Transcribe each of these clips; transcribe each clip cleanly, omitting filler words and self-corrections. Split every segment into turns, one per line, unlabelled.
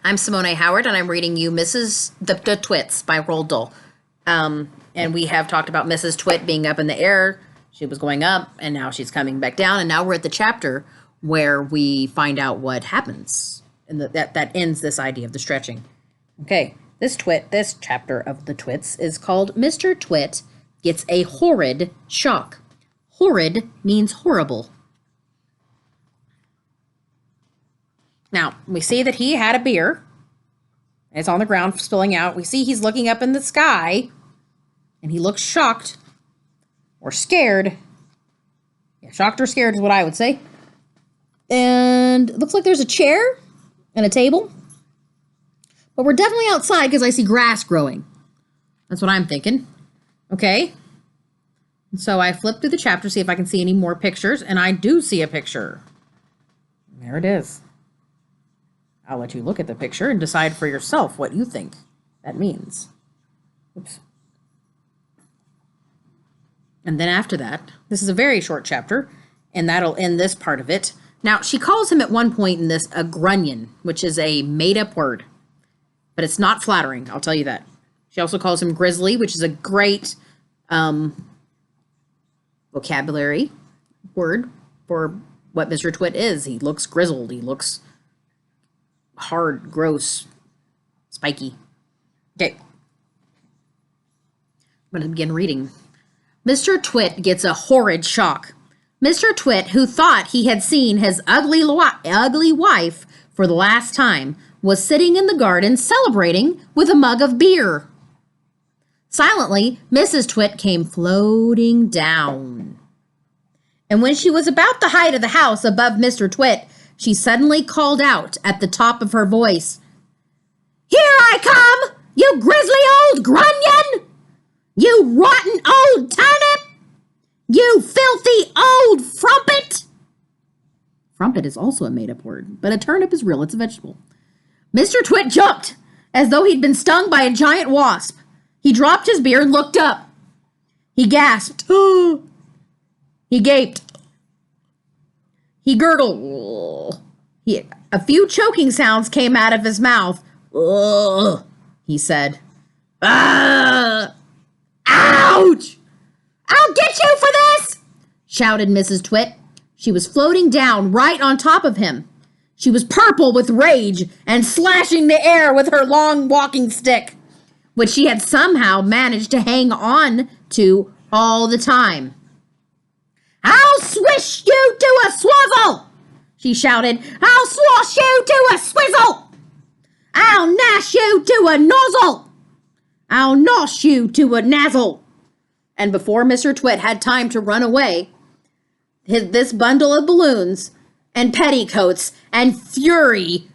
I'm Simone Howard, and I'm reading you the Twits by Roald Dahl. And we have talked about Mrs. Twit being up in the air. She was going up, and now she's coming back down. And now we're at the chapter where we find out what happens. And that ends this idea of the stretching. Okay, this chapter of the Twits is called Mr. Twit Gets a Horrid Shock. Horrid means horrible. Now, we see that he had a beer. It's on the ground spilling out. We see he's looking up in the sky, and he looks shocked or scared. Yeah, shocked or scared is what I would say. And it looks like there's a chair and a table. But we're definitely outside because I see grass growing. That's what I'm thinking. Okay. So I flip through the chapter, see if I can see any more pictures, and I do see a picture. There it is. I'll let you look at the picture and decide for yourself what you think that means. Oops. And then after that, this is a very short chapter, and that'll end this part of it. Now, she calls him at one point in this a grunion, which is a made-up word. But it's not flattering, I'll tell you that. She also calls him grizzly, which is a great vocabulary word for what Mr. Twit is. He looks grizzled. He looks hard, gross, spiky. Okay. I'm going to begin reading. Mr. Twit gets a horrid shock. Mr. Twit, who thought he had seen his ugly wife for the last time, was sitting in the garden celebrating with a mug of beer. Silently, Mrs. Twit came floating down. And when she was about the height of the house above Mr. Twit, she suddenly called out at the top of her voice, "Here I come, you grizzly old grunion! You rotten old turnip! You filthy old frumpet!" Frumpet is also a made-up word, but a turnip is real. It's a vegetable. Mr. Twit jumped as though he'd been stung by a giant wasp. He dropped his beer and looked up. He gasped. He gaped. He gurgled. A few choking sounds came out of his mouth. "Ugh," he said. "Ouch! I'll get you for this!" shouted Mrs. Twit. She was floating down right on top of him. She was purple with rage and slashing the air with her long walking stick, which she had somehow managed to hang on to all the time. "I'll swish you to a swazzle!" she shouted. "I'll swash you to a swizzle! I'll gnash you to a nozzle! I'll nosh you to a gnazzle!" And before Mr. Twit had time to run away, this bundle of balloons and petticoats and fury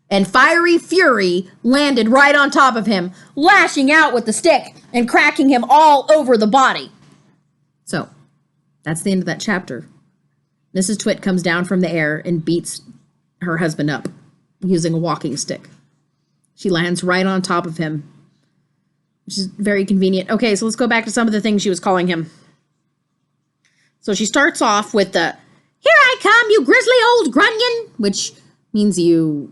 and fiery fury landed right on top of him, lashing out with the stick and cracking him all over the body. So, that's the end of that chapter. Mrs. Twit comes down from the air and beats her husband up using a walking stick. She lands right on top of him, which is very convenient. Okay, so let's go back to some of the things she was calling him. So she starts off with the, "Here I come, you grizzly old grunion," which means you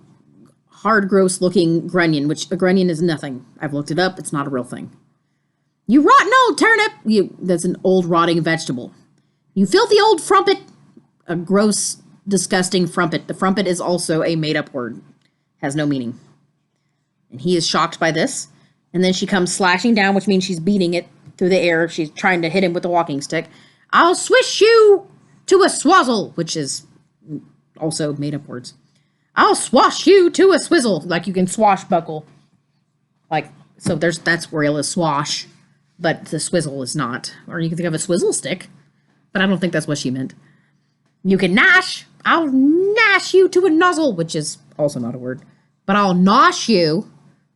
hard, gross-looking grunion, which a grunion is nothing. I've looked it up. It's not a real thing. "You rotten old turnip." That's an old rotting vegetable. "You filthy old frumpet." A gross, disgusting frumpet. The frumpet is also a made-up word. Has no meaning. And he is shocked by this. And then she comes slashing down, which means she's beating it through the air. She's trying to hit him with a walking stick. "I'll swish you to a swazzle," which is also made-up words. "I'll swash you to a swizzle," like you can swashbuckle. Like, so that's real as swash, but the swizzle is not. Or you can think of a swizzle stick, but I don't think that's what she meant. "You can gnash. I'll gnash you to a nozzle," which is also not a word. But I'll nosh you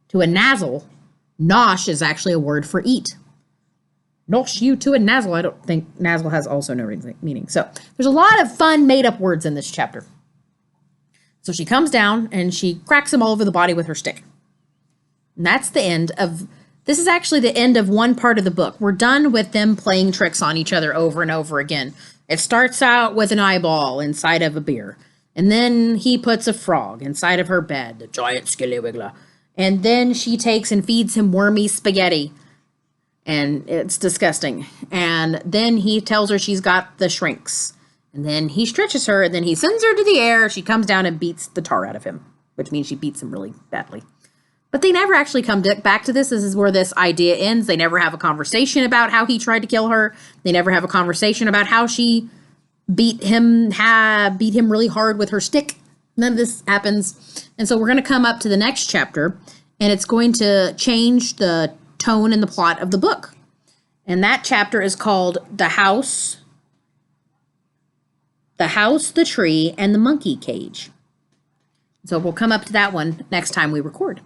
to a gnazzle. Nosh is actually a word for eat. Nosh you to a gnazzle. I don't think gnazzle has also no meaning. So there's a lot of fun made-up words in this chapter. So she comes down and she cracks him all over the body with her stick. And that's the end of, this is actually the end of one part of the book. We're done with them playing tricks on each other over and over again. It starts out with an eyeball inside of a beer. And then he puts a frog inside of her bed, the giant skillywiggler. And then she takes and feeds him wormy spaghetti. And it's disgusting. And then he tells her she's got the shrinks. And then he stretches her, and then he sends her to the air. She comes down and beats the tar out of him, which means she beats him really badly. But they never actually come back to this. This is where this idea ends. They never have a conversation about how he tried to kill her. They never have a conversation about how she beat him really hard with her stick. None of this happens. And so we're going to come up to the next chapter, and it's going to change the tone and the plot of the book. And that chapter is called The House, the Tree, and the Monkey Cage. So we'll come up to that one next time we record.